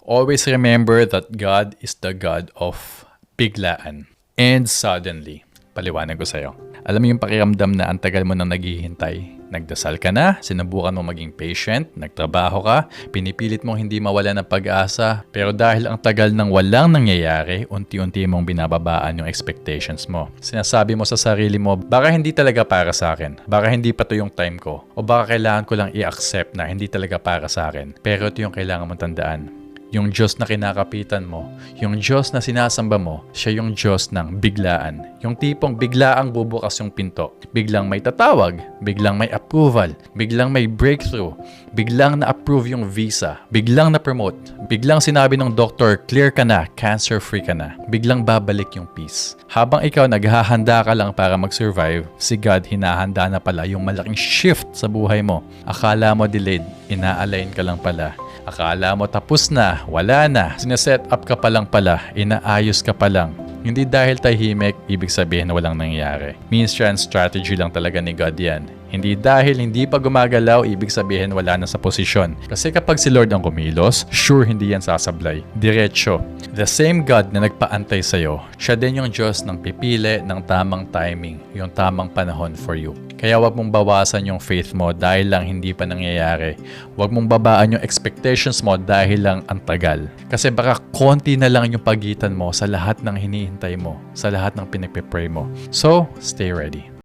Always remember that God is the God of biglaan and suddenly. Paliwanag ko sa'yo. Alam mo yung pakiramdam na ang tagal mo nang naghihintay? Nagdasal ka na, sinubukan mo maging patient, nagtrabaho ka, pinipilit mong hindi mawala ng pag-asa, pero dahil ang tagal nang walang nangyayari, unti-unti mong binababaan yung expectations mo. Sinasabi mo sa sarili mo, baka hindi talaga para sa akin, baka hindi pa to yung time ko, o baka kailangan ko lang i-accept na hindi talaga para sa akin. Pero ito yung kailangan mong tandaan. Yung Diyos na kinakapitan mo, yung Diyos na sinasamba mo, siya yung Diyos ng biglaan. Yung tipong biglaang bubukas yung pinto. Biglang may tatawag, biglang may approval, biglang may breakthrough, biglang na-approve yung visa, biglang na-promote, biglang sinabi ng doktor, clear ka na, cancer-free ka na, biglang babalik yung peace. Habang ikaw naghahanda ka lang para mag-survive, si God hinahanda na pala yung malaking shift sa buhay mo. Akala mo delayed, ina-align ka lang pala. Akala mo tapos na, wala na, sineset up ka pa lang pala, inaayos ka pa lang. Hindi dahil tahimik, ibig sabihin na walang nangyayari. Minsan, strategy lang talaga ni God yan. Hindi dahil hindi pa gumagalaw, ibig sabihin wala na sa posisyon. Kasi kapag si Lord ang kumilos, sure hindi yan sasablay. Diretso. The same God na nagpaantay sa'yo, siya din yung Diyos ng pipili ng tamang timing, yung tamang panahon for you. Kaya wag mong bawasan yung faith mo dahil lang hindi pa nangyayari. Wag mong babaan yung expectations mo dahil lang ang tagal. Kasi baka konti na lang yung pagitan mo sa lahat ng hinihintay mo, sa lahat ng pinagpe-pray mo. So, stay ready.